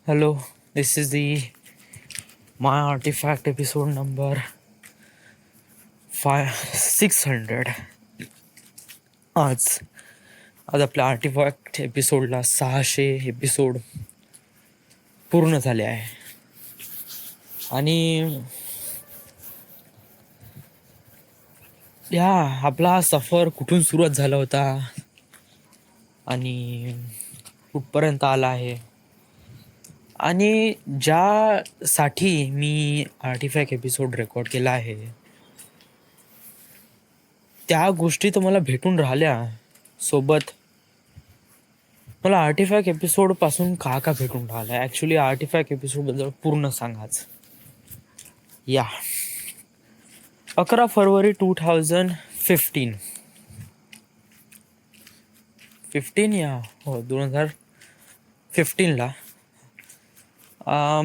Hello, this is the my artifact episode number 600. आज आज आपल्या आर्टिफॅक्ट एपिसोडला 600 एपिसोड पूर्ण झाले आहे. आणि या आपला हा सफर कुठून सुरुवात झाला होता आणि कुठपर्यंत आला आहे, आणि ज्यासाठी मी आर्टिफॅक्ट एपिसोड रेकॉर्ड केला आहे त्या गोष्टी तर मला भेटून राहिल्या. सोबत मला आर्टिफॅक्ट एपिसोडपासून का भेटून राहिल्या, ॲक्च्युली आर्टिफॅक्ट एपिसोडबद्दल पूर्ण सांगाच. या 11 फरवरी 2015 या हो 2015ला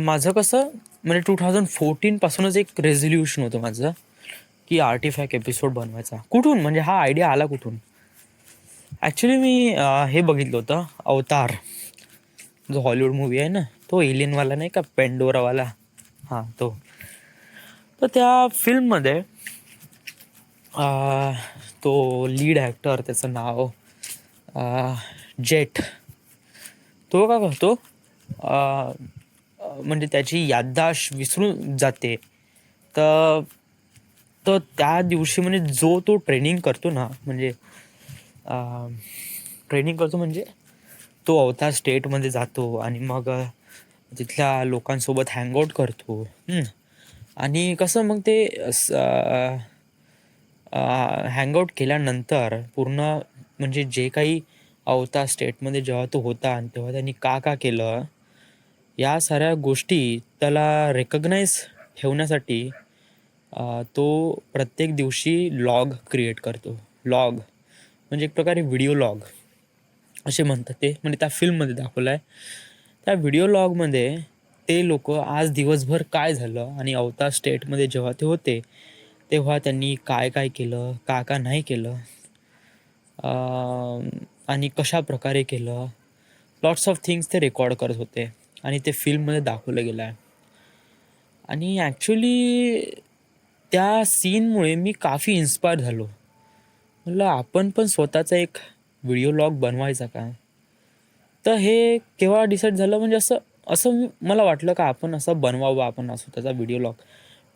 माझं कसं म्हणजे 2014पासूनच एक रेझोल्युशन होतं माझं की आर्टिफॅक्ट एपिसोड बनवायचा. कुठून म्हणजे हा आयडिया आला कुठून? ॲक्च्युली मी हे बघितलं होतं अवतार, जो हॉलिवूड मूवी आहे ना, तो एलियनवाला नाही का, पेंडोरावाला. हां तो. तर त्या फिल्ममध्ये तो लीड ॲक्टर, त्याचं नाव जेट, तो का करतो म्हणजे त्याची याददाश्त विसरून जाते. तर तर त्या दिवशी म्हणजे जो तो ट्रेनिंग करतो ना, म्हणजे तो अवतार स्टेटमध्ये जातो आणि मग तिथल्या लोकांसोबत हँगआउट करतो. आणि कसं मग ते हँगआउट केल्यानंतर पूर्ण म्हणजे जे काही अवतार स्टेटमध्ये जेव्हा तो होता आणि तेव्हा त्यांनी का केलं, या साऱ्या गोष्टी त्याला रेकग्नाईज ठेवण्यासाठी तो प्रत्येक दिवशी लॉग क्रिएट करतो. लॉग म्हणजे एक प्रकारे व्हिडिओ लॉग असे म्हणतात ते, म्हणजे त्या फिल्ममध्ये दाखवलं आहे. त्या व्हिडिओ लॉगमध्ये ते लोक आज दिवसभर काय झालं आणि अवतार स्टेटमध्ये जेव्हा ते होते तेव्हा त्यांनी काय केलं, का नाही केलं, आणि कशा प्रकारे केलं, लॉट्स ऑफ थिंग्स ते रेकॉर्ड करत होते आणि ते फिल्ममध्ये दाखवलं गेलं आहे. आणि ॲक्च्युली त्या सीनमुळे मी काफी इन्स्पायर झालो. म्हटलं आपण पण स्वतःचा एक व्हिडिओ लॉग बनवायचा का. तर हे केव्हा डिसाईड झालं, म्हणजे असं असं मला वाटलं का आपण असं बनवावं, आपण स्वतःचा व्हिडिओ लॉग.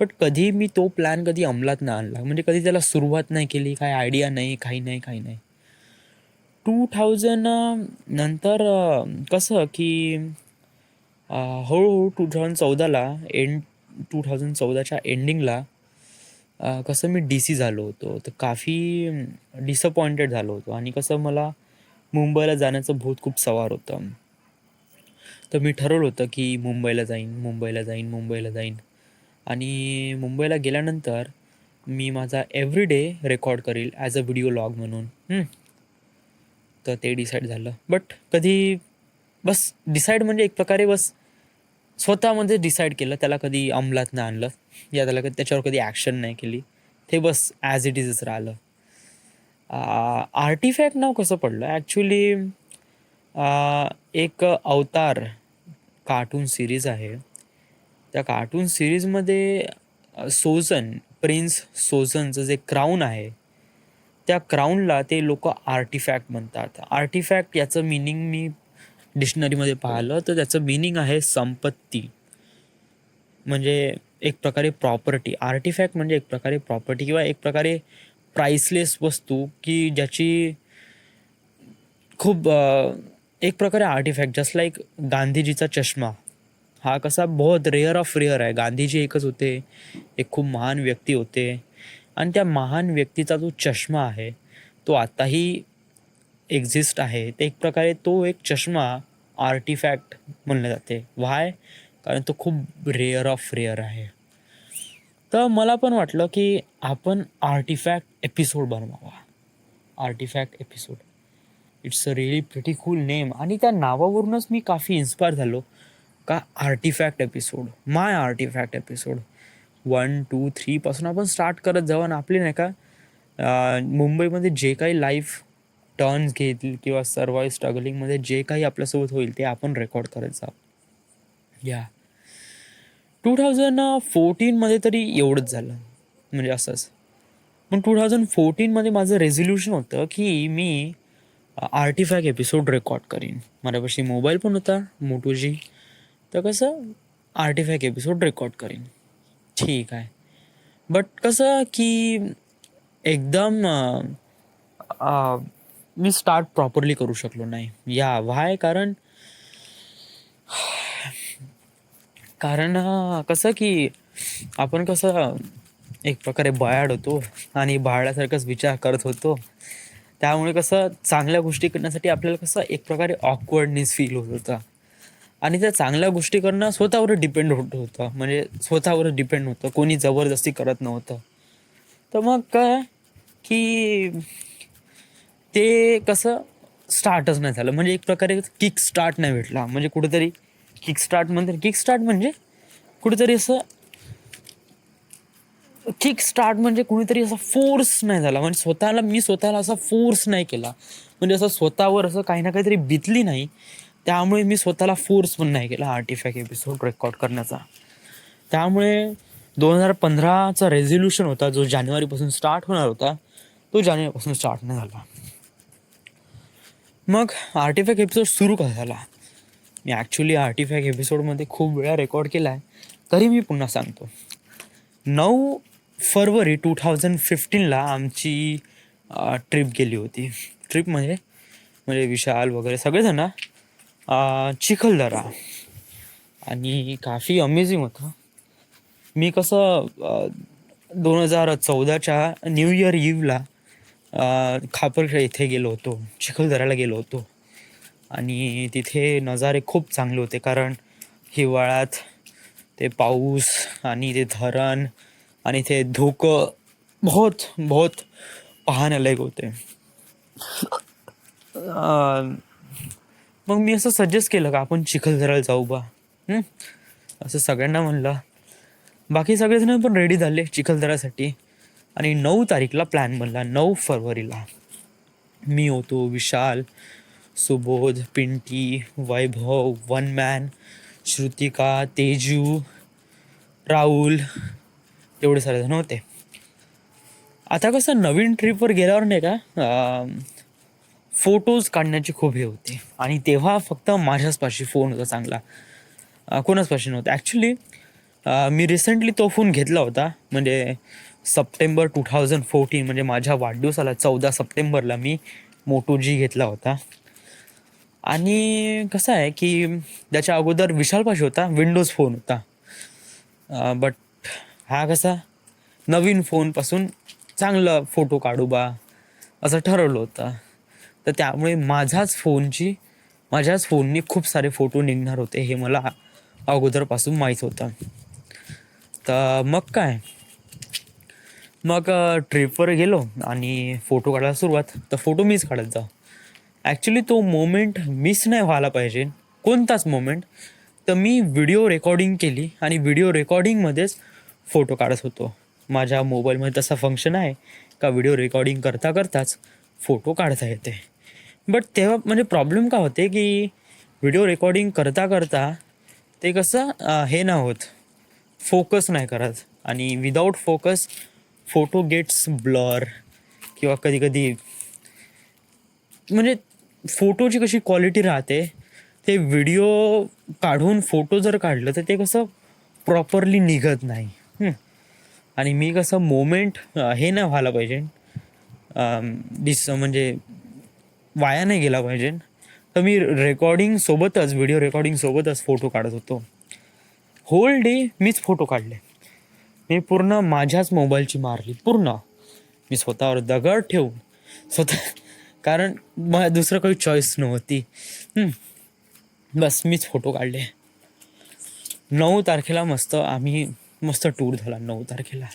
बट कधी मी तो प्लॅन कधी अंमलात नाही आणला, म्हणजे कधी त्याला सुरुवात नाही केली, काही आयडिया नाही, काही नाही. 2000 नंतर कसं की हळूहळू 2014ला 2014च्या एंडिंगला कसं मी DC झालो होतो. तर काफी डिसअपॉइंटेड झालो होतो आणि कसं मला मुंबईला जाण्याचं भूत खूप सवार होतं. तर मी ठरवलं होतं की मुंबईला जाईन. आणि मुंबईला गेल्यानंतर मी माझा एव्हरी डे रेकॉर्ड करील ॲज अ व्हिडिओ लॉग म्हणून. तर ते डिसाईड झालं. बट कधी बस डिसाईड म्हणजे एक प्रकारे बस स्वतःमध्ये डिसाईड केलं, त्याला कधी अंमलात नाही आणलं या त्याच्यावर कधी ॲक्शन नाही केली. ते बस ॲज इट इजच राहिलं. आर्टिफॅक्ट नाव कसं पडलं ॲक्च्युली, एक अवतार कार्टून सिरीज आहे. त्या कार्टून सिरीजमध्ये प्रिन्स सोजनचं जे क्राऊन आहे, त्या क्राऊनला ते लोक आर्टिफॅक्ट म्हणतात. आर्टिफॅक्ट याचं मिनिंग मी डिक्शनरीमध्ये पाहिलं तर त्याचं मिनिंग आहे संपत्ती, म्हणजे एक प्रकारे प्रॉपर्टी. आर्टिफॅक्ट म्हणजे एक प्रकारे प्रॉपर्टी किंवा एक प्रकारे प्राइसलेस वस्तू की ज्याची खूप एक प्रकारे आर्टिफॅक्ट. जस्ट लाईक गांधीजीचा चष्मा, हा कसा बहुत रेअर ऑफ रेअर आहे. गांधीजी एकच होते, एक खूप महान व्यक्ती होते, आणि त्या महान व्यक्तीचा जो चष्मा आहे तो आताही एक्झिस्ट आहे. ते एक प्रकारे तो एक चष्मा आर्टिफॅक्ट म्हणले जाते. व्हाय? कारण तो खूप रेअर ऑफ रेअर आहे. तर मला पण वाटलं की आपण आर्टिफॅक्ट एपिसोड बनवावा. Artefact episode, it's a really pretty cool name. आणि त्या नावावरूनच मी काफी इन्स्पायर झालो का आर्टिफॅक्ट एपिसोड, माय आर्टिफॅक्ट एपिसोड 1, 2, 3 पासून आपण स्टार्ट करत जाऊ आणि आपली नाही का मुंबईमध्ये जे काही लाईफ टर्न्स घेतील किंवा सर्वाईव्ह स्ट्रगलिंगमध्ये जे काही आपल्यासोबत होईल ते आपण रेकॉर्ड करत जाऊ. या 2014मध्ये तरी एवढंच झालं, म्हणजे असंच. पण 2014मध्ये माझं रेझोल्युशन होतं की मी आर्टिफॅक्ट एपिसोड रेकॉर्ड करीन. माझ्यापाशी मोबाईल पण होता मोटो जी. तर कसं आर्टिफॅक्ट एपिसोड रेकॉर्ड करीन. ठीक आहे. बट कसं की एकदम मी स्टार्ट प्रॉपरली करू शकलो नाही. या व्हाय? कारण कारण कसं की आपण कसं एक प्रकारे बायाड होतो आणि बाळासारखाच विचार करत होतो. त्यामुळे कसं चांगल्या गोष्टी करण्यासाठी आपल्याला कसं एक प्रकारे ऑकवर्डनेस फील होत होता. आणि त्या चांगल्या गोष्टी करणं स्वतःवर डिपेंड होत होतं, म्हणजे स्वतःवर डिपेंड होतं, कोणी जबरदस्ती करत नव्हतं. तर मग काय की ते कसं स्टार्टच नाही झालं, म्हणजे एक प्रकारे किक स्टार्ट नाही भेटला. म्हणजे कुठेतरी किक स्टार्ट म्हणजे कुठेतरी असं किक स्टार्ट म्हणजे कुणीतरी असा फोर्स नाही झाला, म्हणजे मी स्वतःला असा फोर्स नाही केला, म्हणजे असं स्वतःवर असं काही ना काहीतरी बितली नाही. त्यामुळे मी स्वतःला फोर्स पण नाही केला आर्टिफॅक्ट एपिसोड रेकॉर्ड करण्याचा. त्यामुळे 2015चा रेझोल्युशन होता जो जानेवारीपासून स्टार्ट होणार होता, तो जानेवारीपासून स्टार्ट नाही झाला. मग आर्टिफॅक्ट एपिसोड सुरू का झाला? मी ॲक्च्युली आर्टिफॅक्ट एपिसोडमध्ये खूप वेळा रेकॉर्ड केला आहे, तरी मी पुन्हा सांगतो. 9 फरवरी 2015ला आमची ट्रिप गेली होती. ट्रिप म्हणजे म्हणजे विशाल वगैरे सगळेजण चिखलदरा, आणि काफी अमेझिंग होतं. मी कसं 2014च्या न्यू इयर इव्हला खापरखेड इथे गेलो होतो, चिखलदऱ्याला गेलो होतो. आणि तिथे नजारे खूप चांगले होते, कारण हिवाळ्यात ते पाऊस आणि ते धरण आणि ते धुकं बहुत बहुत पाहण्यालायक होते. मग मी असं सजेस्ट केलं का आपण चिखलदऱ्याला जाऊ बा. असं सगळ्यांना म्हणलं. बाकी सगळेजण पण रेडी झाले चिखलदऱ्यासाठी. आणि 9 तारीखला प्लॅन बनला. 9 फरवरीला मी होतो, विशाल, सुबोध, पिंटी, वैभव, वन मॅन, श्रुतिका, तेजू, राहुल, एवढे सारे जण होते. आता कसं नवीन ट्रिपवर गेल्यावर नाही का फोटोज काढण्याची खूप हे होते, आणि तेव्हा फक्त माझ्याच पाशी फोन होता चांगला, कोणाच पाशी नव्हता. ॲक्च्युली मी रिसेंटली तो फोन घेतला होता, म्हणजे सप्टेंबर 2014, म्हणजे माझ्या वाढदिवसाला 14 सप्टेंबरला मी मोटो जी घेतला होता. आणि कसं आहे की त्याच्या अगोदर विशालपाशी होता, विंडोज फोन होता. बट हा कसा नवीन फोनपासून चांगलं फोटो काढू बा असं ठरवलं होतं. तर त्यामुळे माझ्याच फोननी खूप सारे फोटो निघणार होते, हे मला अगोदरपासून माहीत होतं. तर मग ट्रिपवर गेलो आणि फोटो काढायला सुरुवात. तर फोटो मीच काढत जाऊ. ॲक्च्युली तो मोमेंट मिस नाही व्हायला पाहिजे, कोणताच मोमेंट. तर मी व्हिडिओ रेकॉर्डिंग केली आणि व्हिडिओ रेकॉर्डिंगमध्येच फोटो काढत होतो. माझ्या मोबाईलमध्ये तसा फंक्शन आहे का व्हिडिओ रेकॉर्डिंग करता करताच फोटो काढता येते. बट तेव्हा म्हणजे प्रॉब्लेम का होते की व्हिडिओ रेकॉर्डिंग करता करता ते कसं हे नाही होत, फोकस नाही करत, आणि without focus photo gets blur, किंवा कधी कधी म्हणजे फोटोची कशी क्वालिटी राहते, ते व्हिडिओ काढून फोटो जर काढलं तर ते कसं प्रॉपरली निघत नाही. आणि मी कसं मोमेंट हे नाही व्हायला पाहिजे, म्हणजे वाया नाही गेला पाहिजे. तर मी व्हिडिओ रेकॉर्डिंग सोबतच फोटो काढत होतो. होल डे मीच फोटो काढले. मी पूर्ण माझ्याच मोबाईलची मारली पूर्ण. मी स्वतःवर दगड ठेवून स्वतः, कारण मला दुसरं काही चॉईस नव्हती. बस मीच फोटो काढले. 9 तारखेला आम्ही मस्त टूर झाला 9 तारखेला.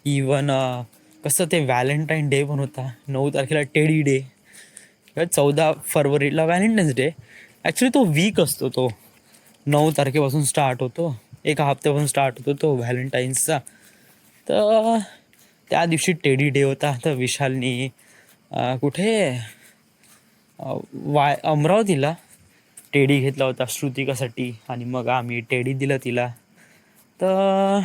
इवन कसं ते व्हॅलेंटाईन डे पण होता 9 तारखेला, टेडी डे. 14 फरवरीला व्हॅलेंटाईन्स डे. ॲक्च्युली तो वीक असतो, तो 9 तारखेपासून स्टार्ट होतो, एका हप्त्यापासून स्टार्ट होतो तो व्हॅलेंटाईन्सचा. तर त्या दिवशी टेडी डे होता. तर विशालनी कुठे अमरावतीला टेडी घेतला होता श्रुतिकासाठी आणि मग आम्ही टेडी दिलं तिला. तर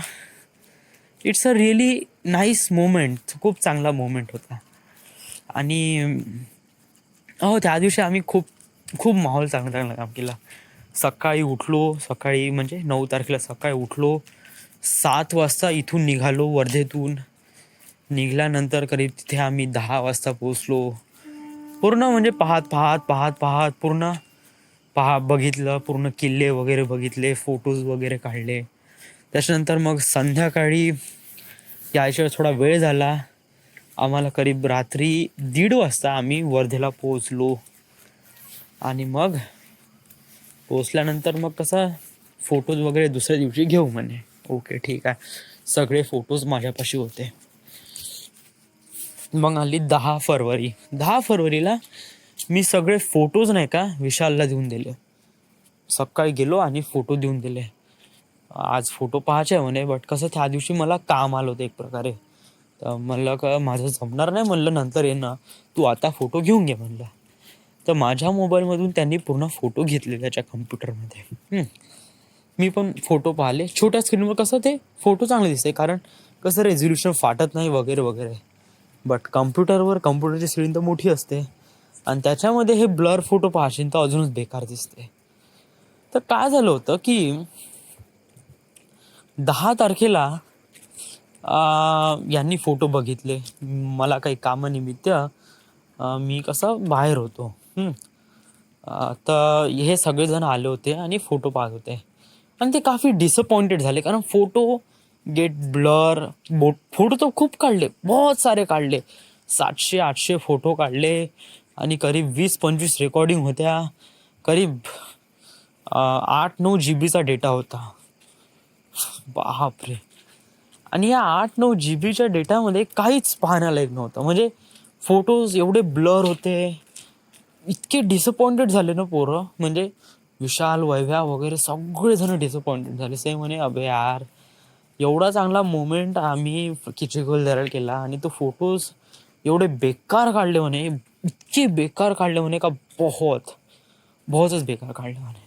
it's a really nice moment, खूप चांगला मोमेंट होता. आणि हो त्या दिवशी आम्ही खूप खूप माहोल चांगला चांगला काम केला. सकाळी उठलो, सकाळी म्हणजे 9 तारखेला सकाळी उठलो, 7 वाजता इथून निघालो वर्धेतून. निघाल्यानंतर करीब तिथे आम्ही 10 वाजता पोचलो. पूर्ण म्हणजे पाहत पाहत पाहत पाहत पूर्ण बघितलं, पूर्ण किल्ले वगैरे बघितले, फोटोज वगैरे काढले. त्याच्यानंतर मग संध्याकाळी यायच्या थोडा वेळ झाला आम्हाला, करीब रात्री 1:30 वाजता आम्ही वर्धेला पोचलो. आणि मग पोचल्यानंतर मग कसं फोटोज वगैरे दुसऱ्या दिवशी घेऊ म्हणे. ओके ठीक आहे, सगळे फोटोज माझ्यापाशी होते. मग आली 10 फरवरी. 10 फरवरीला मी सगळे फोटोज नाही का विशालला देऊन दिले. सकाळी गेलो आणि फोटो देऊन दिले. आज फोटो पाहायचे आहे म्हणे, बट कसं त्या दिवशी मला काम आलं होतं एक प्रकारे. तर म्हणलं का माझं जमणार नाही, म्हणलं नंतर ये ना, तू आता फोटो घेऊन घे म्हणलं. तर माझ्या मोबाईलमधून त्यांनी पूर्ण फोटो घेतले त्याच्या कम्प्युटरमध्ये. मी पण फोटो पाहिले. छोट्या स्क्रीनवर कसं ते फोटो चांगले दिसते, कारण कसं रेझोल्युशन फाटत नाही वगैरे वगैरे. बट कम्प्युटरची स्क्रीन तर मोठी असते आणि त्याच्यामध्ये हे ब्लर फोटो पाहशील तर अजूनच बेकार दिसते. तर काय झालं होतं की 10 तारखेला यांनी फोटो बघितले. मला काही कामानिमित्त मी कसं बाहेर होतो. तर हे सगळेजण आले होते आणि फोटो पाहत होते आणि ते काफी डिसअपॉइंटेड झाले, कारण फोटो गेट ब्लर. फोटो तर खूप काढले, बहुत सारे काढले, 700-800 फोटो काढले आणि करीब 20-25 रेकॉर्डिंग होत्या. करीब 8-9 GB डेटा होता. बापरे. आणि या 8-9 GB डेटामध्ये काहीच पाहण्यालायक नव्हतं. म्हणजे फोटोज एवढे ब्लर होते, इतके डिसअपॉइंटेड झाले ना पोरं. म्हणजे विशाल, वैभ्या वगैरे सगळेजण डिसअपॉइंटेड झाले. से म्हणे अबे यार, एवढा चांगला मोमेंट आम्ही चिखलदऱ्याला केला आणि तो फोटोज एवढे बेकार काढले म्हणे, इतके बेकार काढले म्हणे का बहुतच बेकार काढले म्हणे.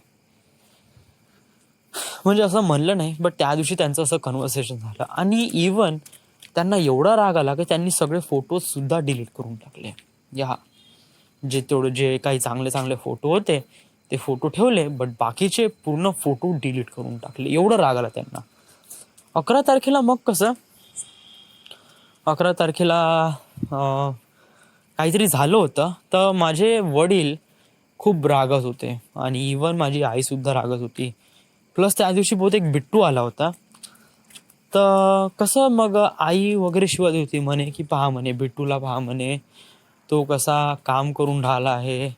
म्हणजे असं म्हणलं नाही, बट त्या दिवशी त्यांचं असं कन्व्हर्सेशन झालं. आणि इवन त्यांना एवढा राग आला की त्यांनी सगळे फोटोज सुद्धा डिलीट करून टाकले. जे काही चांगले चांगले फोटो होते ते फोटो ठेवले, बट बाकीचे पूर्ण फोटो डिलीट करून टाकले. एवढं राग आला त्यांना. 11 तारखेला मग कसं 11 तारखेला काहीतरी झालं होतं. तर माझे वडील खूप रागत होते आणि इवन माझी आईसुद्धा रागत होती. प्लस त्या दिवशी बहुतेक बिट्टू आला होता. तर कसं मग आई वगैरे शिवाय होती म्हणे की पहा म्हणे बिट्टूला, पहा म्हणे तो कसा काम करून राहिला आहे,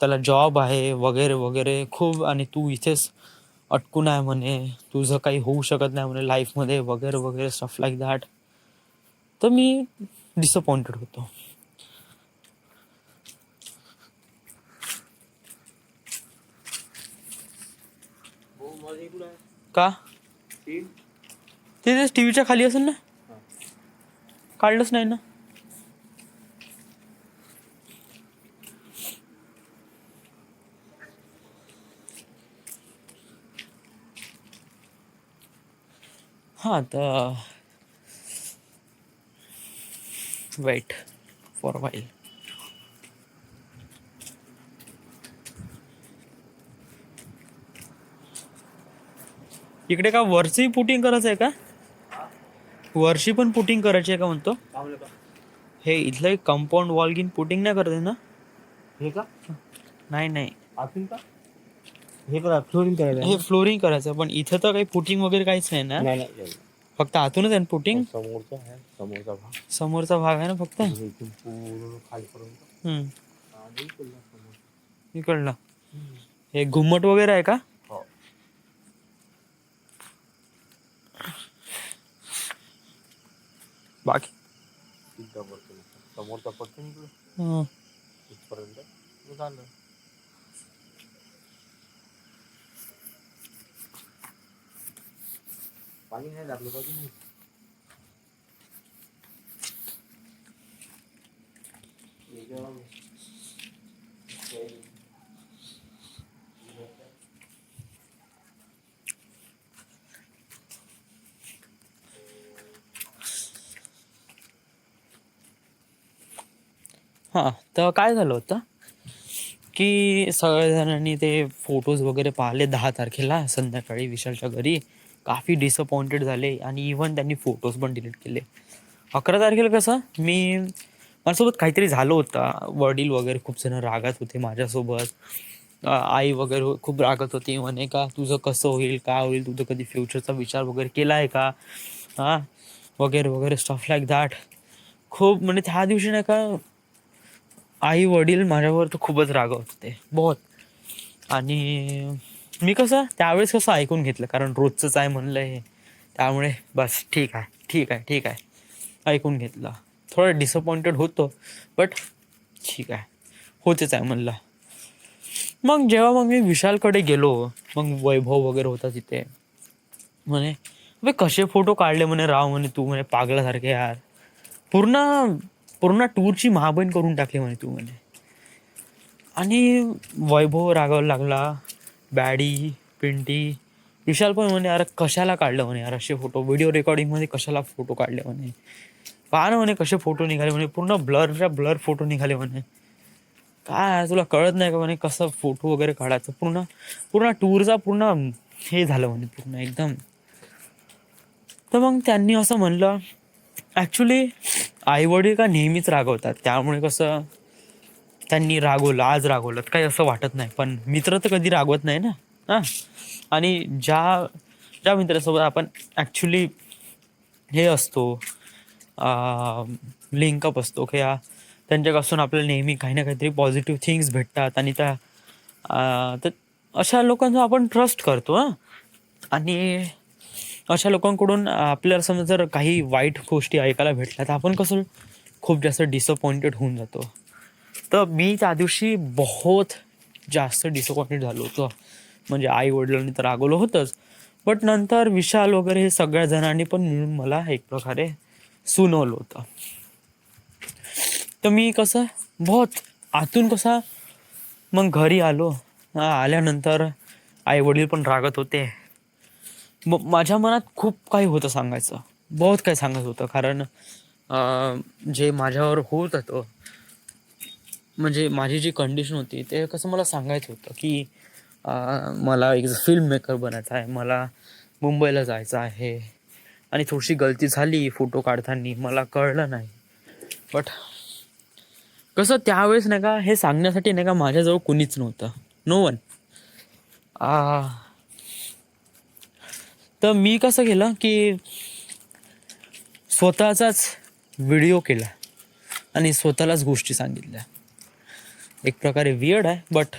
त्याला जॉब आहे वगैरे वगैरे खूप, आणि तू इथेच अटकून आहे म्हणे, तुझं काही होऊ शकत नाही म्हणे लाईफमध्ये वगैरे वगैरे स्टफ लाईक दॅट. तर मी डिसअपॉइंटेड होतो. का ते टीव्हीच्या खाली असेल ना, काढलंच नाही ना. हां तर वेट फॉर व्हाईल. इकडे का वरची पुटिंग करायचं आहे का? वरची पण पुटिंग करायची आहे का म्हणतो. हे इथलं एक कंपाऊंड वॉल गिन पुटिंग नाही करत आहे ना. हे का नाही नाही का हे फ्लोरिंग करायचं, हे फ्लोरिंग करायचं, पण इथं तर काही पुटिंग वगैरे काहीच नाही ना. फक्त आतूनच आहे पुटिंग. समोरचा भाग आहे ना फक्त. इकडला हे घुम्मट वगैरे आहे का. बाकी समोरचा पडतो इथपर्यंत झालं. पाणी नाही लागलं पाहिजे. हां, तर काय झालं होतं, की सगळ्याजणांनी ते फोटोज वगैरे पाहिले 10 तारखेला संध्याकाळी विशालच्या घरी. काफी डिसअपॉइंटेड झाले आणि इव्हन त्यांनी फोटोज पण डिलीट केले. 11 तारखेला कसं माझ्यासोबत काहीतरी झालं होतं. वडील वगैरे खूप जण रागात होते माझ्यासोबत. आई वगैरे खूप रागत होती. म्हणे का तुझं कसं होईल, काय होईल, तुझं कधी फ्युचरचा विचार वगैरे केला आहे का? हां, वगैरे, वगैरे स्टफ लाईक दॅट. खूप म्हणजे त्या दिवशी नाही का आई-वडील माझ्यावर तर खूपच रागावत होते, बहुत. आणि मी त्यावेळेस ऐकून घेतलं, कारण रोजचंच आहे म्हणलं हे. त्यामुळे बस ठीक आहे, ठीक आहे, ठीक आहे. ऐकून घेतलं. थोडं डिसअपॉइंटेड होतो, बट ठीक आहे, होतेच आहे म्हणलं. मग मी विशालकडे गेलो, मग वैभव वगैरे होता तिथे. म्हणे, "अबे कसे फोटो काढले म्हणे राव म्हणे तू म्हणे पागलासारखे यार. पूर्ण पूर्ण टूरची महाबहीण करून टाकली म्हणे तू म्हणे." आणि वैभव रागावला लागला, बॅडी, पिंटी, विशाल पण म्हणे, "अरे कशाला काढलं म्हणे यार असे फोटो, व्हिडिओ रेकॉर्डिंगमध्ये कशाला फोटो काढले म्हणे. पहा ना म्हणे कसे फोटो निघाले म्हणे, पूर्ण ब्लरच्या ब्लर फोटो निघाले म्हणे. काय तुला कळत नाही का म्हणे कसं फोटो वगैरे काढायचं, पूर्ण पूर्ण टूरचा पूर्ण हे झालं म्हणे पूर्ण एकदम." तर मग त्यांनी असं म्हणलं, ॲक्च्युली आईवडील का नेहमीच रागवतात, त्यामुळे त्यांनी रागवलं, आज रागवलं काही असं वाटत नाही. पण मित्र तर कधी रागवत नाही ना. हां, आणि ज्या ज्या मित्रासोबत आपण ॲक्च्युली हे असतो, लिंकअप असतो किंवा त्यांच्यापासून आपल्याला नेहमी काही ना काहीतरी पॉझिटिव्ह थिंग्स भेटतात आणि तर अशा लोकांचा आपण ट्रस्ट करतो हां. आणि अशा लोकांकडून आपल्याला समजा जर काही वाईट गोष्टी ऐकायला भेटल्या तर आपण खूप जास्त डिसअपॉइंटेड होऊन जातो. तर मी त्या दिवशी बहुत जास्त डिसअपॉइंटेड झालो होतो. म्हणजे आई-वडिलांनी तर रागवलं होतंच. बट नंतर विशाल वगैरे हे सगळ्या जणांनी पण मिळून मला एक प्रकारे सुनवलं होतं. तर मी बहुत आतून मग घरी आलो. आल्यानंतर आई-वडील पण रागत होते. मग माझ्या मनात खूप काही होतं सांगायचं. बहुत काही सांगायचं होतं, कारण जे माझ्यावर होत होतं, म्हणजे माझी जी कंडिशन होती ते मला सांगायचं होतं, की मला एक फिल्म मेकर बनायचं आहे, मला मुंबईला जायचं आहे. आणि थोडीशी गलती झाली फोटो काढताना, मला कळलं नाही. बट त्यावेळेस नाही का हे सांगण्यासाठी नाही का माझ्याजवळ कुणीच नव्हतं, नो वन. तर मी केलं की स्वतःचाच व्हिडिओ केला आणि स्वतःलाच गोष्टी सांगितल्या. एक प्रकारे वियर्ड आहे, बट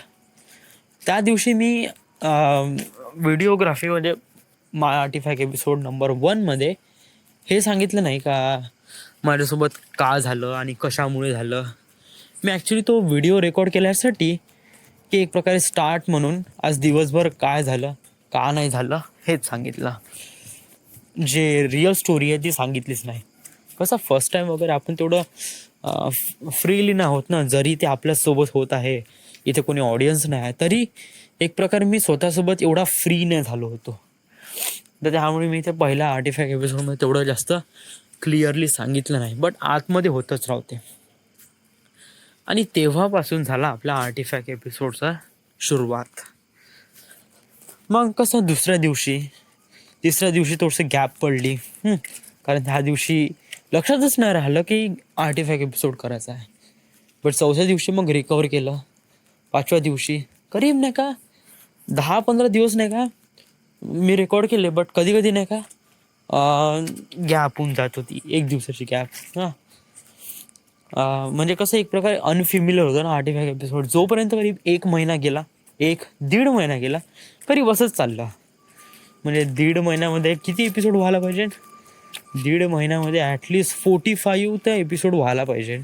त्या दिवशी मी व्हिडिओग्राफी म्हणजे आर्टिफॅक्ट एपिसोड नंबर 1मध्ये हे सांगितलं नाही का माझ्यासोबत का झालं आणि कशामुळे झालं. मी ॲक्च्युली तो व्हिडिओ रेकॉर्ड केल्यासाठी की एक प्रकारे स्टार्ट म्हणून आज दिवसभर काय झालं, का नाही झालं हेच सांगितलं. जे रिअल स्टोरी आहे ती सांगितलीच नाही. फर्स्ट टाईम वगैरे आपण तेवढं फ्रीली नाही होत ना, जरी ते आपल्यासोबत होत आहे, इथे कोणी ऑडियन्स नाही आहे, तरी एक प्रकारे मी स्वतःसोबत एवढा फ्री नाही झालो होतो. तर त्यामुळे मी ते पहिल्या आर्टिफॅक्ट एपिसोडमध्ये तेवढं जास्त क्लिअरली सांगितलं नाही, बट आतमध्ये होतच राहते. आणि तेव्हापासून झाला आपल्या आर्टिफॅक्ट एपिसोडचा सुरुवात. मग तिसऱ्या दिवशी थोडंसं गॅप पडली, कारण त्या दिवशी लक्षातच नाही राहिलं की आर्टिफॅक्ट एपिसोड करायचा आहे. बट चौथ्या दिवशी मग रिकवर केलं. 5व्या दिवशी करीब नाही का 10-15 दिवस नाही का मी रेकॉर्ड केले, बट कधी कधी नाही का गॅप होऊन जात होती, 1 दिवसाची गॅप. म्हणजे एक प्रकारे अनफिमिलर होतं ना आर्टिफॅक्ट एपिसोड. जोपर्यंत करीब 1 महिना गेला, 1-1.5 महिना गेला, करीब असंच चाललं. म्हणजे 1.5 महिन्यामध्ये किती एपिसोड व्हायला पाहिजे? 1.5 महिन्यामध्ये ॲटलिस्ट 45 तर एपिसोड व्हायला पाहिजे.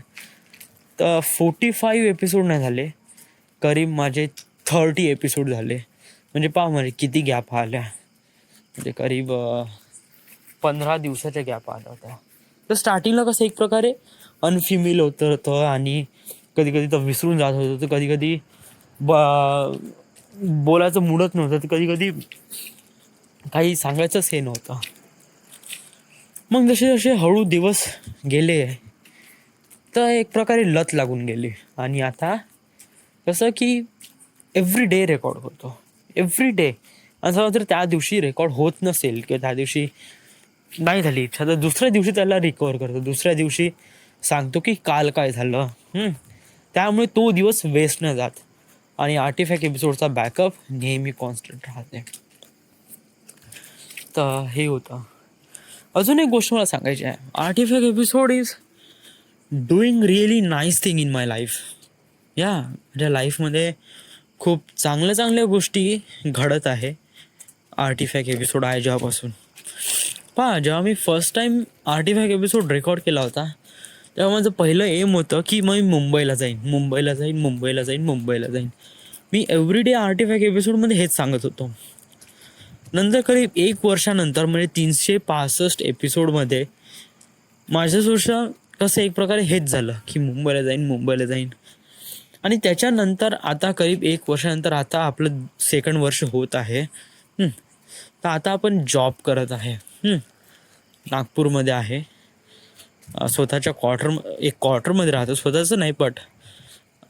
तर 45 एपिसोड नाही झाले, करीब माझे 30 एपिसोड झाले. म्हणजे पहा म्हणजे किती गॅप आल्या. म्हणजे करीब 15 दिवसाच्या गॅप आल्या होत्या. तर स्टार्टिंगला एक प्रकारे अनफिमिल होतं आणि कधी कधी तर विसरून जात होतं, तर कधी कधी बोलायचं मूडच नव्हतं, तर कधी कधी काही सांगायचंच हे नव्हतं. मग जसे जसे हळू दिवस गेले तर एक प्रकारे लत लागून गेली. आणि आता कसं की एव्हरी डे रेकॉर्ड होतो, एव्हरी डे. असं जर त्या दिवशी रेकॉर्ड होत नसेल किंवा त्या दिवशी नाही झाली इच्छा, तर दुसऱ्या दिवशी त्याला रिकवर करतो, दुसऱ्या दिवशी सांगतो की काल काय झालं. त्यामुळे तो दिवस वेस्ट न जात आणि आर्टिफॅक्ट एपिसोडचा बॅकअप नेहमी कॉन्स्टंट राहते. तर हे होतं. अजून एक गोष्ट मला सांगायची आहे. Artefact episode is doing really nice thing in my life. माझ्या लाईफमध्ये खूप चांगल्या गोष्टी घडत आहे आर्टिफॅक्ट एपिसोड आहे जेव्हापासून. जेव्हा मी first time artifact episode record केला होता, तेव्हा माझं पहिलं एम होतं की मी मुंबईला जाईन. मी एव्हरी डे आर्टिफॅक्ट एपिसोडमध्ये हेच सांगत होतो. नंतर करीब 1 वर्षानंतर म्हणजे 365 एपिसोडमध्ये माझ्यासोबत कसं एक प्रकारे हेच झालं की मुंबईला जाईन. आणि त्याच्यानंतर आता करीब 1 वर्षानंतर आता आपलं 2nd वर्ष होत आहे. तर आता आपण जॉब करत आहे. नागपूरमध्ये आहे. स्वतःच्या एक क्वार्टरमध्ये राहतो. स्वतःचं नाही, बट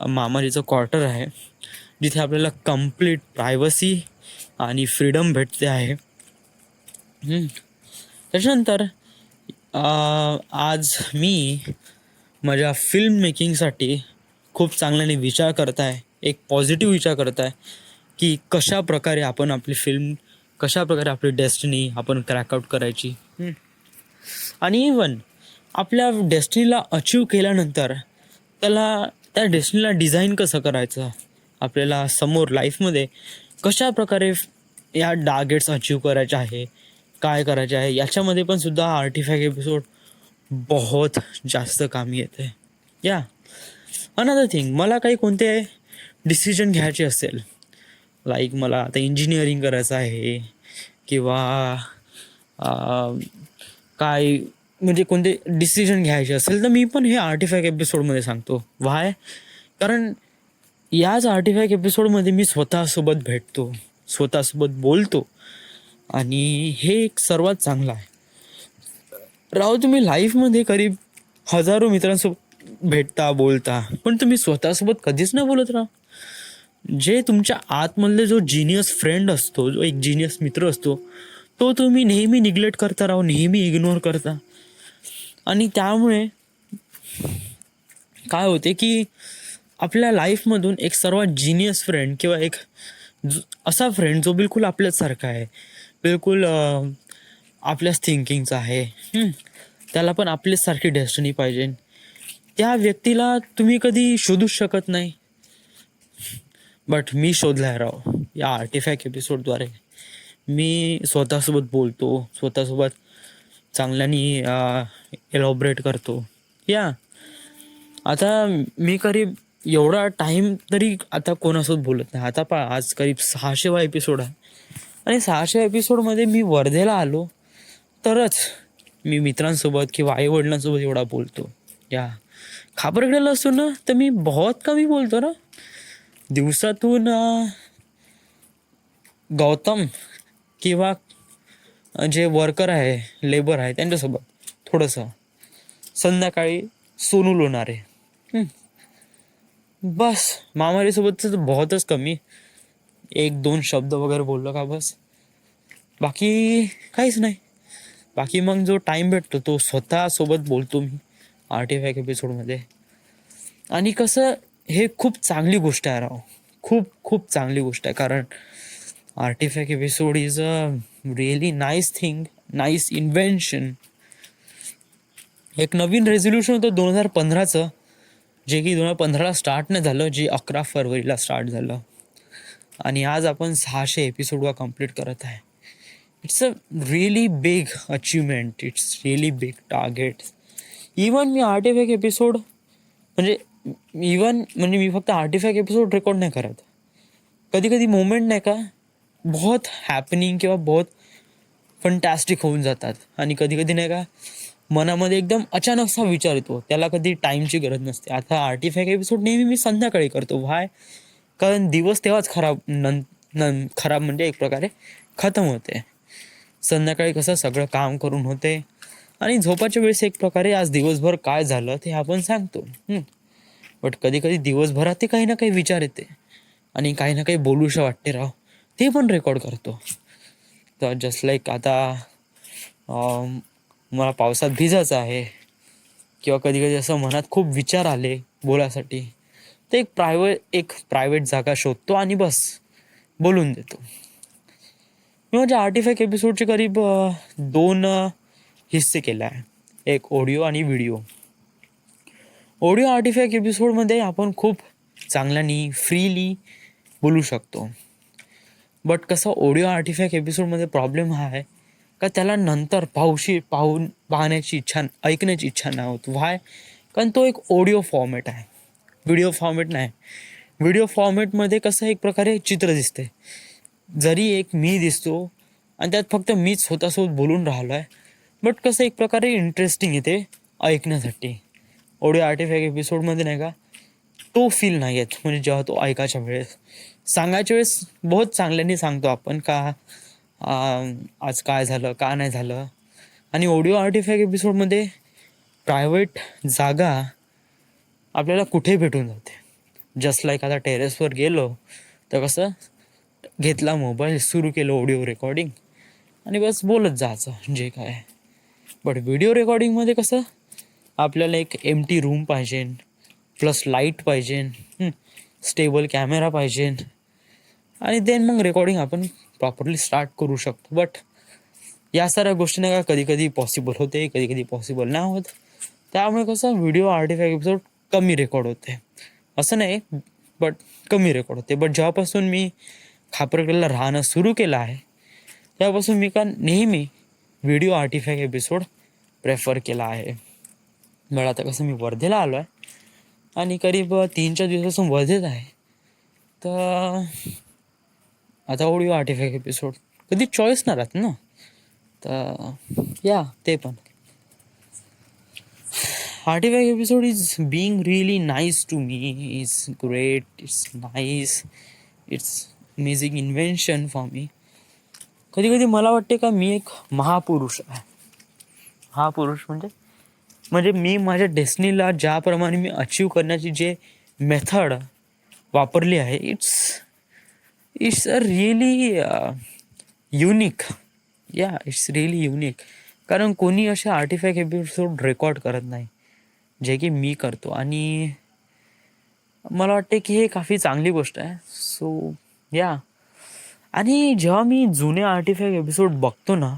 मामाजीचं क्वार्टर आहे, जिथे आपल्याला कम्प्लीट प्रायव्हसी आणि फ्रीडम भेटते आहे. त्याच्यानंतर आज मी माझ्या फिल्म मेकिंगसाठी खूप चांगल्याने विचार करत आहे, एक पॉझिटिव्ह विचार करत आहे की कशा प्रकारे आपण आपली डेस्टिनी आपण क्रॅकआउट करायची. आणि इवन आपल्या डेस्टिनीला अचीव केल्यानंतर त्या डेस्टिनीला डिझाईन कसं करायचं, आपल्याला समोर लाईफमध्ये कशा प्रकारे या टार्गेट्स अचीव करायचे आहे, काय करायचे आहे, याच्यामध्ये पण सुद्धा आर्टिफॅक्ट एपिसोड बहुत जास्त कामी येते. अनदर थिंग, मला काही कोणते डिसिजन घ्यायचे असेल, लाईक मला आता इंजिनिअरिंग करायचं आहे किंवा काय म्हणजे कोणते डिसिजन घ्यायचे असेल, तर मी पण हे आर्टिफॅक्ट एपिसोडमध्ये सांगतो. वाय? कारण याच आर्टिफॅक्ट एपिसोडमध्ये मी स्वतःसोबत भेटतो, स्वतःसोबत बोलतो, आणि हे एक सर्वात चांगलं आहे. तुम्ही लाईफमध्ये करीब हजारो मित्रांसोबत भेटता, बोलता, पण तुम्ही स्वतःसोबत कधीच नाही बोलत राहा. जे तुमच्या आतमधले जो जिनियस फ्रेंड असतो, जो एक जिनियस मित्र असतो, तो तुम्ही नेहमी निग्लेक्ट करता राहू, नेहमी इग्नोर करता. आणि त्यामुळे काय होते की आपल्या लाईफमधून एक सर्वात जिनियस फ्रेंड किंवा एक असा फ्रेंड जो बिलकुल आपल्यासारखा आहे, बिलकुल आपल्याच थिंकिंगचा आहे, त्याला पण आपल्यासारखी डेस्टिनी पाहिजे, त्या व्यक्तीला तुम्ही कधी शोधूच शकत नाही. बट मी शोधलाय या आर्टिफॅक्ट एपिसोडद्वारे. मी स्वतःसोबत बोलतो, स्वतःसोबत चांगल्यानी एलॉबरेट करतो. आता मी करीब एवढा टाईम तरी आता कोणासोबत बोलत नाही. आता आज करीब 600वा एपिसोड आहे, आणि 600 एपिसोडमध्ये मी वर्धेला आलो तरच मी मित्रांसोबत किंवा आईवडिलांसोबत एवढा बोलतो. खापरगड्याला असतो ना, तर मी बहुत कमी बोलतो ना. दिवसातून गौतम किंवा जे वर्कर आहे, लेबर आहे, त्यांच्यासोबत थोडंसं, संध्याकाळी सोनू लोणारे, बस. मामारीसोबत तर बहुतच कमी, 1-2 शब्द वगैरे बोललो का बस, बाकी काहीच नाही. बाकी मग जो टाईम भेटतो तो स्वतःसोबत बोलतो मी आर्टिफॅक्ट एपिसोडमध्ये. आणि कसं, हे खूप चांगली गोष्ट आहे खूप खूप चांगली गोष्ट आहे. कारण artefact episode is a really nice thing, nice invention. एक नवीन रेझोल्युशन होतं 2015चं, जे की 2015ला स्टार्ट नाही झालं, जे 11 फरवरीला स्टार्ट झालं, आणि आज आपण 600 एपिसोड कंप्लीट करत आहे. It's a really big achievement, it's really big target. Even me artefact episode म्हणजे मी फक्त आर्टिफॅक्ट एपिसोड रेकॉर्ड नाही करत. कधी मोमेंट नाही का बहुत हॅपनिंग किंवा बहुत फंटॅस्टिक होऊन जातात, आणि कधी नाही का मनामध्ये एकदम अचानकसा विचार येतो, त्याला कधी टाईमची गरज नसते. आता आर्टिफॅक्ट एपिसोड नेहमी मी संध्याकाळी करतो. व्हाय? कारण दिवस तेव्हाच खराब म्हणजे एक प्रकारे खतम होते. संध्याकाळी कसं सगळं काम करून होते, आणि झोपाच्या वेळेस एक प्रकारे आज दिवसभर काय झालं ते आपण सांगतो. बट कधी कधी दिवसभरात ते काही ना काही विचार येते आणि काही ना काही बोलूशं वाटते राव, ते पण रेकॉर्ड करतो. तर जस्ट लाईक आता मला पावसात भिजायचं आहे, किंवा कधी कधी असं मनात खूप विचार आले बोलासाठी, तर एक प्रायव्हेट जागा शोधतो आणि बस बोलून देतो. मी माझ्या आर्टिफॅक्ट एपिसोडचे करीब 2 हिस्से केले आहे, एक ऑडिओ आणि व्हिडिओ. ऑडिओ आर्टिफॅक्ट एपिसोडमध्ये आपण खूप चांगल्यानी फ्रीली बोलू शकतो. बट कसं ऑडिओ आर्टिफॅक्ट एपिसोडमध्ये प्रॉब्लेम हा आहे का त्याला नंतर पाहण्याची इच्छा, ऐकण्याची इच्छा नाही होत. व्हाय? कारण तो एक ऑडिओ फॉर्मॅट आहे, व्हिडिओ फॉर्मॅट नाही. व्हिडिओ फॉर्मॅटमध्ये कसं एक प्रकारे चित्र दिसते, जरी एक मी दिसतो आणि त्यात फक्त मीच स्वतःसोबत बोलून राहिलो आहे, बट कसं एक प्रकारे इंटरेस्टिंग येते ऐकण्यासाठी. ऑडिओ आर्टिफॅक्ट एपिसोडमध्ये नाही का तो फील नाही येत, म्हणजे जेव्हा तो ऐकायच्या वेळेस, सांगायच्या वेळेस बहुत चांगल्याने सांगतो आपण का आज काय झालं का नाही झालं. आणि ऑडिओ आर्टिफॅक्ट एपिसोडमध्ये प्रायव्हेट जागा आपल्याला कुठे भेटून जाते. जस्ट लाईक आता टेरेसवर गेलो तर कसं घेतला मोबाईल, सुरू केलं ऑडिओ रेकॉर्डिंग आणि बस बोलत जायचं जे काय. बट व्हिडिओ रेकॉर्डिंगमध्ये कसं आपल्याला एक एम्प्टी रूम पाहिजे, प्लस लाईट पाहिजे, स्टेबल कॅमेरा पाहिजे, आणि देन मग रेकॉर्डिंग आपण प्रॉपरली स्टार्ट करू शकतो. बट या साऱ्या गोष्टी नाही का कधी कधी पॉसिबल होते, कधी कधी पॉसिबल नाही होत. त्यामुळे कसं व्हिडिओ आर्टिफॅक्ट एपिसोड कमी रेकॉर्ड होते, असं नाही बट कमी रेकॉर्ड होते. बट जेव्हापासून मी खापरगडला राहणं सुरू केलं आहे तेव्हापासून मी का नेहमी व्हिडिओ आर्टिफॅक्ट एपिसोड प्रेफर केला आहे. बरं आता कसं मी वर्धेला आलो आहे आणि करीब 3-4 दिवसापासून वर्धेत आहे, तर आता ऑडिओ आर्टिफॅक्ट एपिसोड कधी चॉईस नाही राहत ना. तर या ते पण artifact episode is being really nice to me, is great, it's nice, it's amazing invention for me. कधी कधी मला वाटते का मी एक महापुरुष आहे. महापुरुष म्हणजे म्हणजे मी माझ्या डेस्टिनीला ज्याप्रमाणे मी अचीव करण्याची जे मेथड वापरली आहे, it's it's a really unique. It's really unique. कारण कोणी असे आर्टिफॅक्ट एपिसोड रेकॉर्ड करत नाही जे की मी करतो, आणि मला वाटते की हे काफी चांगली गोष्ट आहे. सो या, आणि जेव्हा मी जुने आर्टिफॅक्ट एपिसोड बघतो ना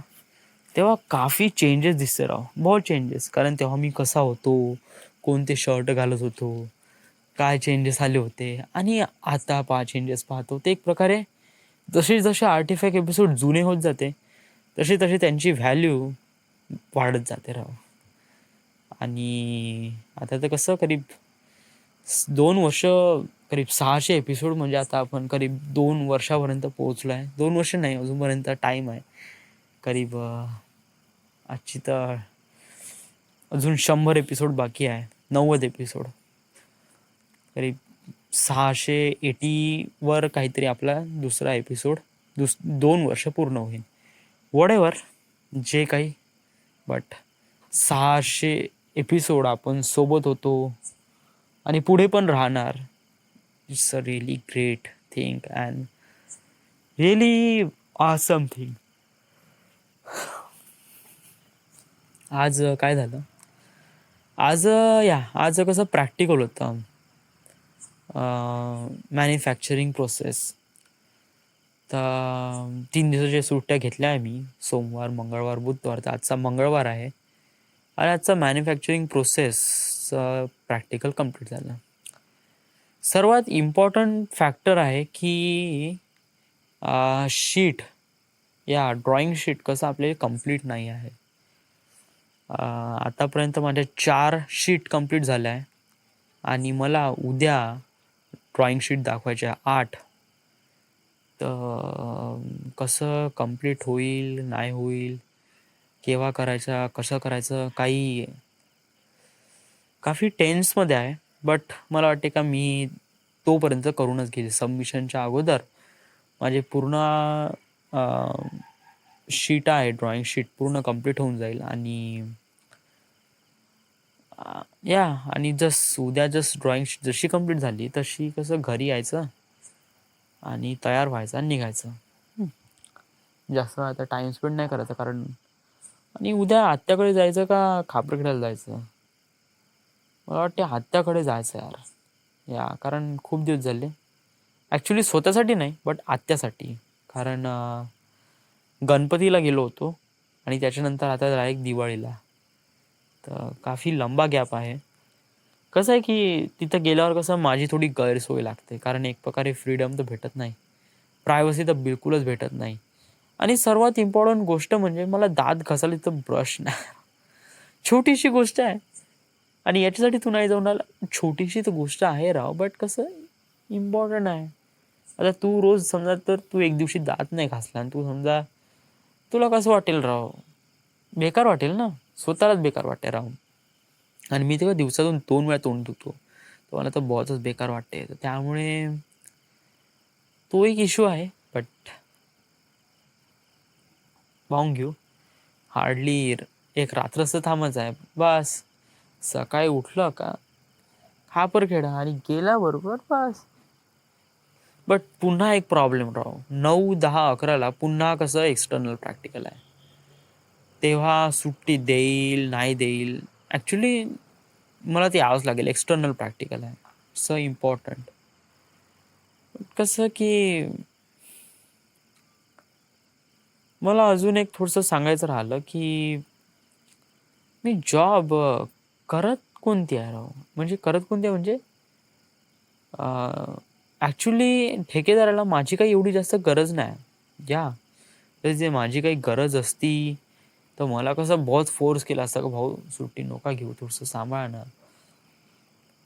तेव्हा काफी चेंजेस दिसते राव, बहुत चेंजेस. कारण तेव्हा मी कसा होतो, कोणते शर्ट घालत होतो, काय चेंजेस आले होते, आणि आता चेंजेस पाहतो. ते एक प्रकारे जसे जसे आर्टिफॅक्ट एपिसोड जुने होत जाते तसे तसे त्यांची व्हॅल्यू वाढत जाते राव. आणि आता तर कसं करीब 2 वर्ष, करीब 600 एपिसोड, म्हणजे आता आपण करीब 2 वर्षापर्यंत पोहोचलो आहे. 2 वर्ष नाही, अजूनपर्यंत टाईम आहे. करीब आजची तर अजून 100 एपिसोड बाकी आहे, 90 एपिसोड. करीब 680 काहीतरी आपला दुसरा एपिसोड 2 वर्ष पूर्ण होईल. वॉट जे काही, बट 600 एपिसोड आपण सोबत होतो आणि पुढे पण राहणार. It's a really great thing and really awesome thing. आज काय झालं, आज कसं प्रॅक्टिकल होतं, मॅन्युफॅक्चरिंग प्रोसेस. तर 3 दिवसाच्या सुट्ट्या घेतल्या आहे मी, सोमवार, मंगळवार, बुधवार. तर आजचा मंगळवार आहे आणि आजचा मॅन्युफॅक्चरिंग प्रोसेस प्रॅक्टिकल कम्प्लीट झालं. सर्वात इम्पॉर्टंट फॅक्टर आहे की शीट, ड्रॉइंग शीट कसं आपले कम्प्लीट नाही आहे. आतापर्यंत माझ्या 4 शीट कम्प्लीट झाल्या आहे आणि मला उद्या ड्रॉइंग शीट दाखवायच्या 8. तर कसं कम्प्लीट होईल नाही होईल, केव्हा करायचा, कसं करायचं, काफी टेन्समध्ये आहे. बट मला वाटते का मी तोपर्यंत करूनच घेईल. सबमिशनच्या अगोदर माझे पूर्ण शीट आहे, ड्रॉइंग शीट पूर्ण कम्प्लीट होऊन जाईल आणि या आणि उद्या ड्रॉइंग जशी कंप्लीट झाली तशी कसं घरी यायचं आणि तयार व्हायचं आणि निघायचं. जास्त आता टाइम स्पेंड नाही करायचा, कारण आणि उद्या आत्याकडे जायचं का खापरखेड्याला जायचं? मला वाटते आत्याकडे जायचं यार. कारण खूप दिवस झाले. ॲक्च्युली स्वतःसाठी नाही, बट आत्यासाठी. कारण गणपतीला गेलो होतो आणि त्याच्यानंतर आता डायरेक्ट दिवाळीला. तर काफी लंबा गॅप आहे. कसं आहे की तिथं गेल्यावर कसं माझी थोडी गैरसोय लागते, कारण एक प्रकारे फ्रीडम तर भेटत नाही, प्रायव्हसी तर बिलकुलच भेटत नाही. आणि सर्वात इम्पॉर्टंट गोष्ट म्हणजे मला दात घासायला तिथं ब्रश नाही. छोटीशी गोष्ट आहे आणि याच्यासाठी तू नाही जाऊन आला. छोटीशी तर गोष्ट आहे राव, बट कसं इम्पॉर्टंट आहे. आता तू रोज समजा तर तू एक दिवशी दात नाही घासला आणि तू समजा तुला कसं वाटेल राव? बेकार वाटेल ना, स्वतःलाच बेकार वाटेल राव. आणि मी तेव्हा दिवसातून 2 वेळा तोंड धुतो, तर मला तर बहुतच बेकार वाटते. तर त्यामुळे तो एक इश्यू आहे, बट पाहून घेऊ. हार्डली एक रात्रच थांबायचं आहे बस. सकाळी उठलं का खापरखेडा आणि गेल्याबरोबर बस. बट पुन्हा एक प्रॉब्लेम राव, 9, 10, 11ला पुन्हा कसं एक्सटर्नल प्रॅक्टिकल आहे. तेव्हा सुट्टी देईल नाही देईल, ॲक्च्युली मला ते यावंच लागेल. एक्सटर्नल प्रॅक्टिकल आहे, सो इम्पॉर्टंट. कसं की मला अजून एक थोडंसं सांगायचं राहिलं की मी जॉब करत कोणती आहे राव? म्हणजे करत कोणती आहे म्हणजे ॲक्च्युली ठेकेदाराला माझी काही एवढी जास्त गरज नाही. तर जे माझी काही गरज असती तर मला कसं बहुत फोर्स केला असता का, भाऊ सुट्टी नका घेऊ, थोडंसं सांभाळा ना.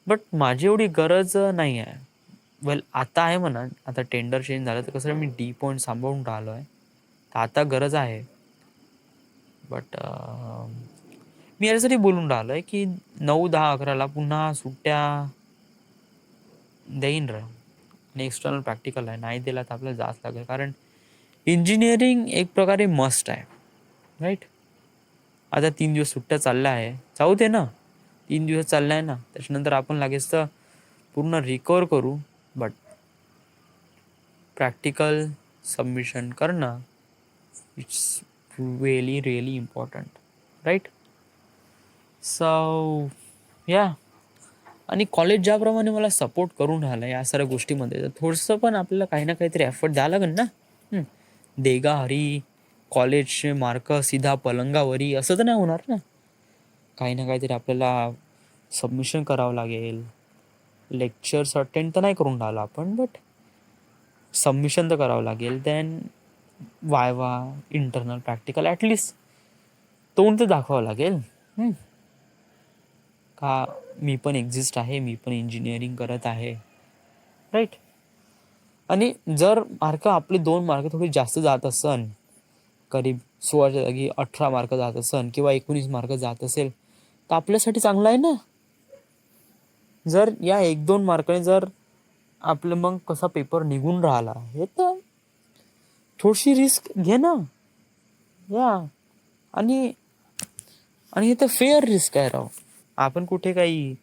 बट माझी एवढी गरज नाही आहे. वेल आता आहे म्हणा, आता टेंडर चेंज झालं तर कसं मी डी पॉईंट सांभाळून राहिलो आहे, तर आता गरज आहे. बट मी याच्यासाठी बोलून राहिलो आहे की 9, 10, 11ला पुन्हा सुट्ट्या देईन रे. आणि एक्सटर्नल प्रॅक्टिकल आहे, नाही दिला तर आपल्याला जास्त लागेल, कारण इंजिनिअरिंग एक प्रकारे मस्ट आहे, राईट? आता 3 दिवस सुट्ट्या चालल्या आहे, जाऊ दे ना. 3 दिवस चालल्या आहे ना, त्याच्यानंतर आपण लागेच तर पूर्ण रिकवर करू. बट प्रॅक्टिकल सबमिशन करणं it's really really important, right? So yeah. आणि कॉलेज ज्याप्रमाणे मला सपोर्ट करून राहिलं या सर्व गोष्टीमध्ये, तर थोडंसं पण आपल्याला काही ना काहीतरी एफर्ट द्यावं लागेल ना. देगा हरी कॉलेजचे मार्क सीधा पलंगावरी असं तर नाही होणार ना. काही ना काहीतरी आपल्याला सबमिशन करावं लागेल. लेक्चर्स अटेंड तर नाही करून राहिलो आपण, बट सबमिशन तर करावं लागेल. Then viva, internal practical, at least तोंड तर दाखवावं लागेल का मी पण एक्झिस्ट आहे, मी पण इंजिनिअरिंग करत आहे, राईट? आणि जर आपले 2 मार्क थोडे जास्त जात असन, करीब 16च्या जागी 18 मार्क जात असन किंवा 19 मार्क जात असेल, तर आपल्यासाठी चांगलं आहे ना. जर या 1-2 मार्काने जर आपलं मग कसा पेपर निघून राहिला, हे तर थोडीशी रिस्क घे ना. या आणि हे तर फेअर रिस्क आहे राव. आपण कुठे काही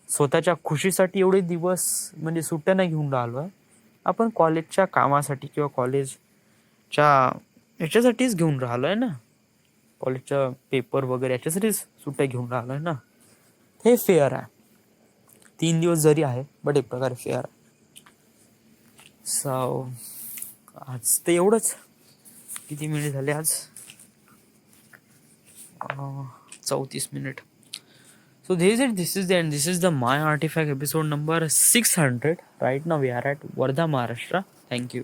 स्वतःच्या खुशीसाठी एवढे दिवस म्हणजे सुट्ट्या नाही घेऊन राहिलो आहे. आपण कॉलेजच्या कामासाठी किंवा कॉलेजच्या याच्यासाठीच घेऊन राहिलो आहे ना. कॉलेजचा पेपर वगैरे याच्यासाठीच सुट्ट्या घेऊन राहिलो आहे ना. हे फेअर आहे. 3 दिवस जरी आहे, बट एक प्रकारे फेअर आहे. सो आज ते एवढंच. किती मिनिट झाले आज? 34 minute. So this is the end. This is the My Artifact episode number 600. Right now we are at Wardha, Maharashtra. Thank you.